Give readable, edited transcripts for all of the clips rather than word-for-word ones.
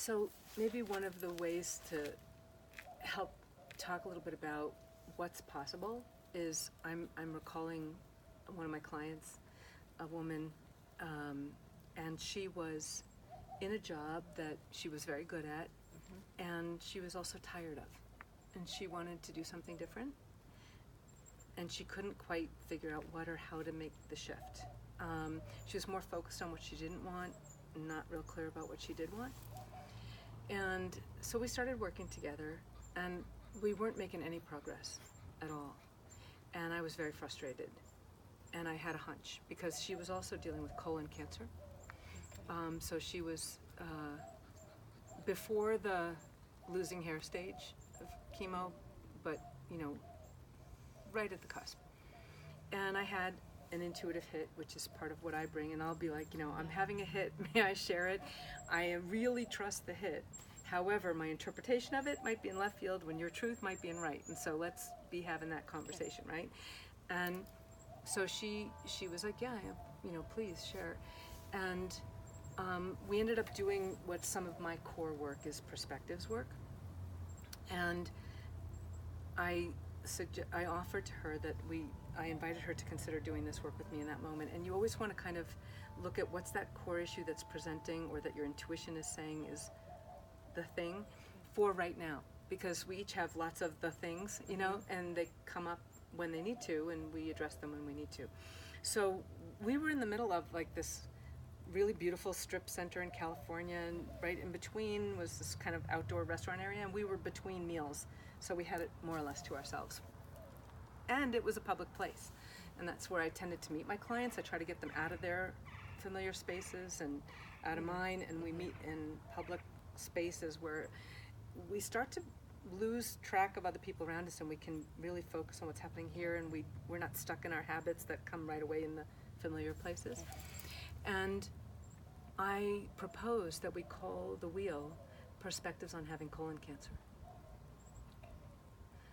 So maybe one of the ways to help talk a little bit about what's possible is I'm recalling one of my clients, a woman, and she was in a job that she was very good at, and she was also tired of, and she wanted to do something different, and she couldn't quite figure out what or how to make the shift. She was more focused on what she didn't want, not real clear about what she did want. And so we started working together, and we weren't making any progress at all. And I was very frustrated. And I had a hunch, because she was also dealing with colon cancer. So she was before the losing hair stage of chemo, but, right at the cusp. And I had an intuitive hit, which is part of what I bring, and I'll be like, I'm having a hit, may I share it? I really trust the hit. However, my interpretation of it might be in left field when your truth might be in right, and so let's be having that conversation, right? And so she was like, yeah, please share. And we ended up doing what some of my core work is perspectives work. And I offered to her that I invited her to consider doing this work with me in that moment. And you always want to kind of look at what's that core issue that's presenting, or that your intuition is saying is the thing for right now. Because we each have lots of the things, and they come up when they need to, and we address them when we need to. So we were in the middle of like this really beautiful strip center in California, and right in between was this kind of outdoor restaurant area, and we were between meals, so we had it more or less to ourselves. And it was a public place, and that's where I tended to meet my clients. I try to get them out of their familiar spaces and out of mine, and we meet in public spaces where we start to lose track of other people around us, and we can really focus on what's happening here, and we're not stuck in our habits that come right away in the familiar places. And I propose that we call the wheel Perspectives on Having Colon Cancer.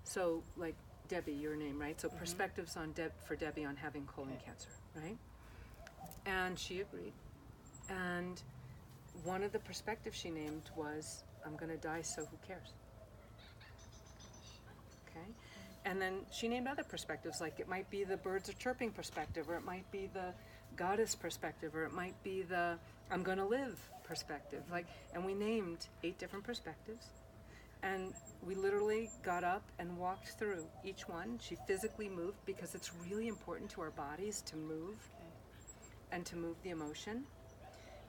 So, like Debbie, your name, right? So perspectives on for Debbie on having colon cancer, right? And she agreed. And one of the perspectives she named was, I'm going to die, so who cares? Okay? And then she named other perspectives, like it might be the birds are chirping perspective, or it might be the goddess perspective, or it might be the I'm going to live perspective. And we named 8 different perspectives. And we literally got up and walked through each one. She physically moved, because it's really important to our bodies to move and to move the emotion.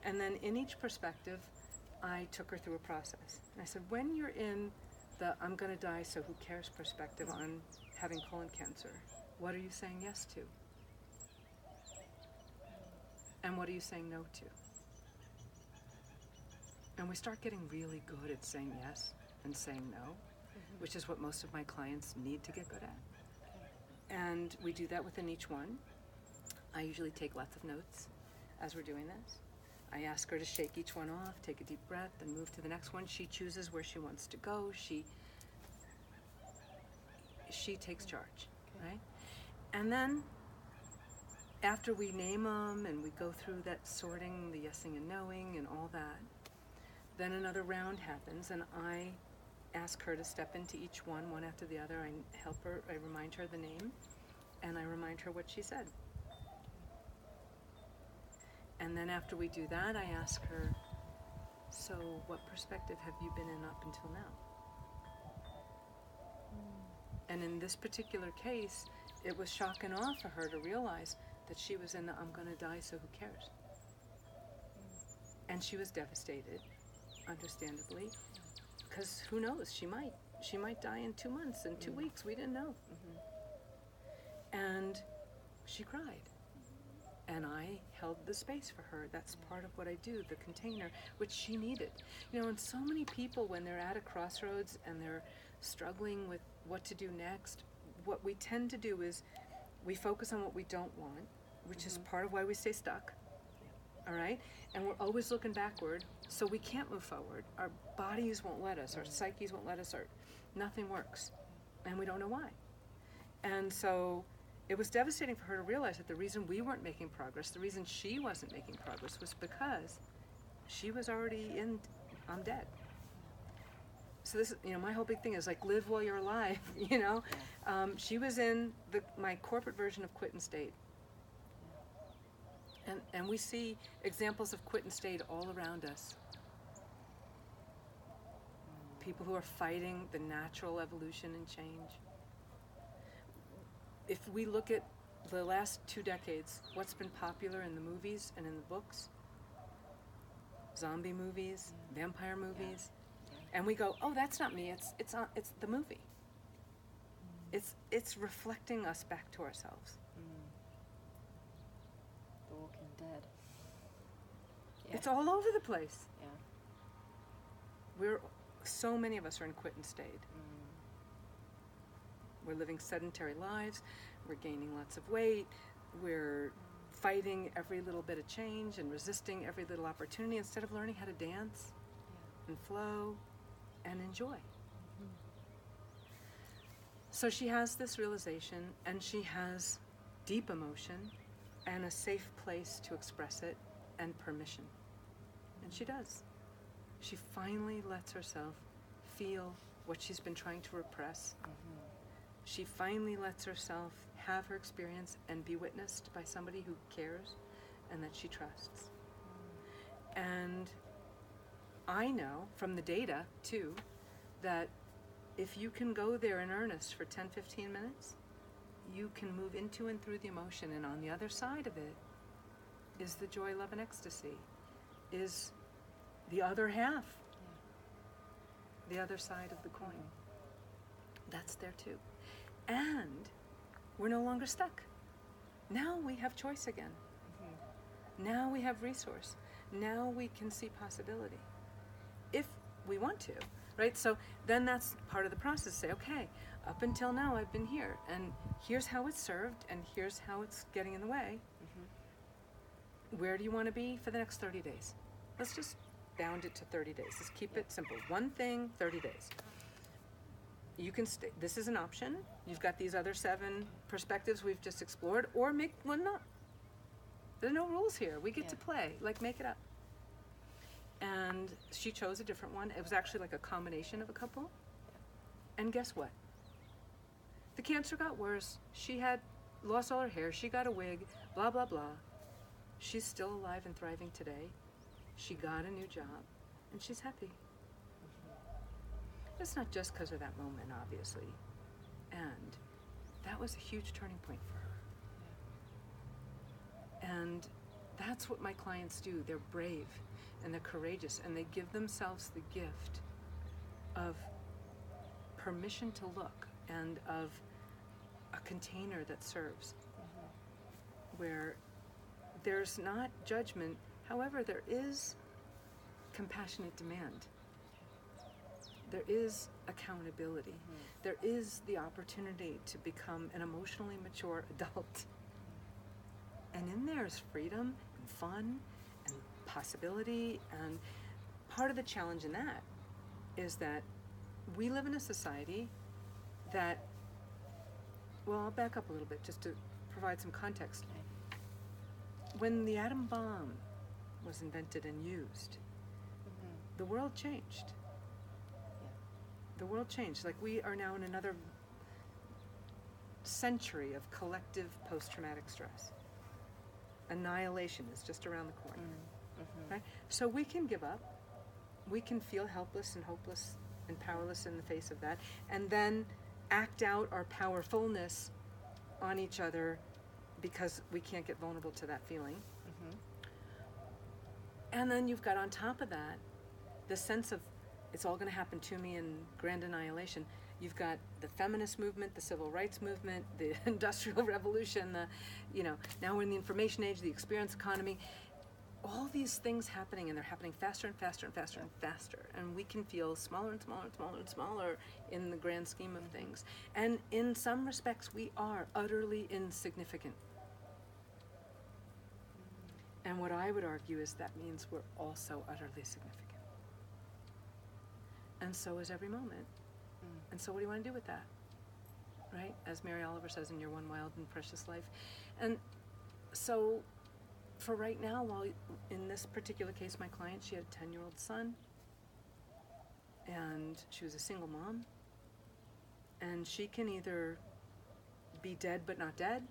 And then in each perspective, I took her through a process. And I said, when you're in the I'm going to die, so who cares perspective on having colon cancer, what are you saying yes to? And what are you saying no to? And we start getting really good at saying yes and saying no, which is what most of my clients need to get good at. And we do that within each one. I usually take lots of notes as we're doing this. I ask her to shake each one off, take a deep breath, and move to the next one. She chooses where she wants to go. She takes charge, right? And then after we name them and we go through that sorting, the yesing and knowing and all that, then another round happens, and I ask her to step into each one after the other. I help her, I remind her the name, and I remind her what she said. And then after we do that, I ask her, so what perspective have you been in up until now? And in this particular case, it was shock and awe for her to realize that she was in the I'm gonna die, so who cares? And she was devastated, understandably, because who knows, she might die in 2 months, in 2 weeks, we didn't know. And she cried. And I held the space for her. That's part of what I do, the container, which she needed. And so many people, when they're at a crossroads and they're struggling with what to do next, what we tend to do is we focus on what we don't want, which is part of why we stay stuck, all right? And we're always looking backward, so we can't move forward. Our bodies won't let us, our psyches won't let us, nothing works, and we don't know why. And so it was devastating for her to realize that the reason we weren't making progress, the reason she wasn't making progress, was because she was already in I'm dead. So this, my whole big thing is like, live while you're alive, She was in my corporate version of quit and stayed. And we see examples of quit and stayed all around us. People who are fighting the natural evolution and change. If we look at the last 2 decades, what's been popular in the movies and in the books? Zombie movies, vampire movies. And we go, oh, that's not me, it's the movie. It's reflecting us back to ourselves. The Walking Dead. Yeah. It's all over the place. Yeah. So many of us are in quit and stayed. We're living sedentary lives, we're gaining lots of weight, we're fighting every little bit of change and resisting every little opportunity instead of learning how to dance and flow and enjoy. So she has this realization, and she has deep emotion and a safe place to express it and permission. And she does. She finally lets herself feel what she's been trying to repress. She finally lets herself have her experience and be witnessed by somebody who cares and that she trusts. And I know from the data, too, that if you can go there in earnest for 10, 15 minutes, you can move into and through the emotion, and on the other side of it is the joy, love, and ecstasy, is the other half, the other side of the coin. That's there too. And we're no longer stuck. Now we have choice again. Now we have resource. Now we can see possibility. If we want to, right? So then that's part of the process. Say, okay, up until now I've been here, and here's how it's served, and here's how it's getting in the way. Where do you want to be for the next 30 days? Let's just bound it to 30 days. Let's keep it simple. One thing, 30 days. You can stay. This is an option. You've got these other 7 perspectives we've just explored, or make one up. There are no rules here. We get to play, like make it up. And she chose a different one. It was actually like a combination of a couple. And guess what? The cancer got worse. She had lost all her hair. She got a wig, blah, blah, blah. She's still alive and thriving today. She got a new job, and she's happy. It's not just because of that moment, obviously. And that was a huge turning point for her. And that's what my clients do. They're brave, and they're courageous, and they give themselves the gift of permission to look, and of a container that serves, where there's not judgment. However, there is compassionate demand. There is accountability. There is the opportunity to become an emotionally mature adult. And in there is freedom and fun and possibility. And part of the challenge in that is that we live in a society that, well, I'll back up a little bit just to provide some context. When the atom bomb was invented and used, the world changed. The world changed. Like, we are now in another century of collective post-traumatic stress. Annihilation is just around the corner. Right? So we can give up. We can feel helpless and hopeless and powerless in the face of that, and then act out our powerfulness on each other because we can't get vulnerable to that feeling. And then you've got on top of that the sense of it's all going to happen to me in grand annihilation. You've got the feminist movement, the civil rights movement, the industrial revolution, now we're in the information age, the experience economy. All these things happening, and they're happening faster and faster and faster and faster. And we can feel smaller and smaller and smaller and smaller in the grand scheme of things. And in some respects, we are utterly insignificant. And what I would argue is that means we're also utterly significant. And so is every moment. And so what do you want to do with that? Right? As Mary Oliver says in Your One Wild and Precious Life. And so for right now, while in this particular case, my client, she had a 10-year-old son. and she was a single mom, and she can either be dead but not dead,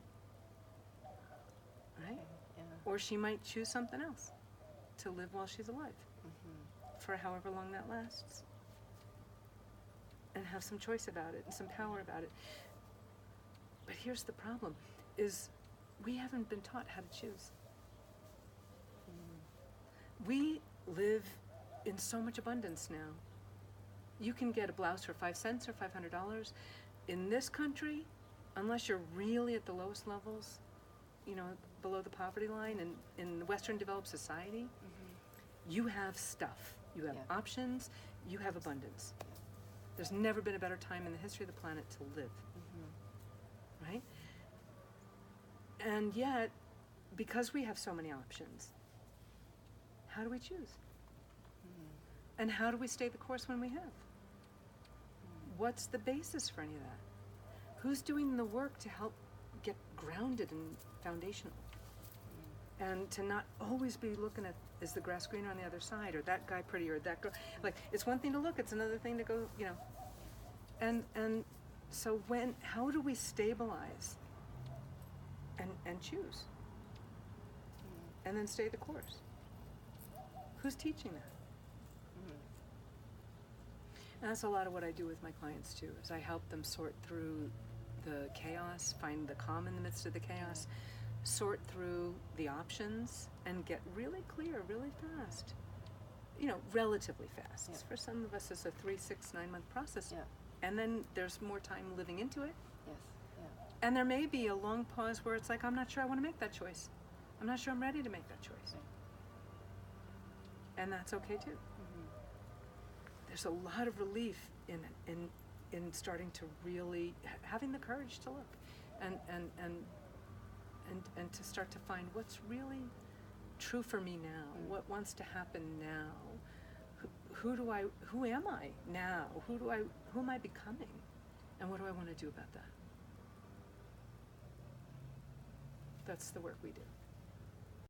right? Yeah. Or she might choose something else to live while she's alive for however long that lasts, and have some choice about it and some power about it. But here's the problem, is we haven't been taught how to choose. We live in so much abundance now. You can get a blouse for 5 cents or $500. In this country, unless you're really at the lowest levels, you know, below the poverty line, and in the Western developed society, you have stuff. You have Yeah. options, you have abundance. There's never been a better time in the history of the planet to live, right? And yet, because we have so many options, how do we choose? And how do we stay the course when we have? What's the basis for any of that? Who's doing the work to help get grounded and foundational? And to not always be looking at, is the grass greener on the other side, or that guy pretty, or that girl. Like, it's one thing to look, it's another thing to go, you know. And so how do we stabilize and choose? And then stay the course? Who's teaching that? And that's a lot of what I do with my clients too, is I help them sort through the chaos, find the calm in the midst of the chaos, sort through the options, and get really clear really fast. You know, relatively fast. Yeah. For some of us, it's a 3, 6, 9 month process. Yeah. And then there's more time living into it. Yes. Yeah. And there may be a long pause where it's like, I'm not sure I want to make that choice. I'm not sure I'm ready to make that choice. And that's okay too. There's a lot of relief in starting to really having the courage to look and to start to find what's really true for me now, what wants to happen now, who am I now, who am I becoming, and what do I want to do about that? That's the work we do.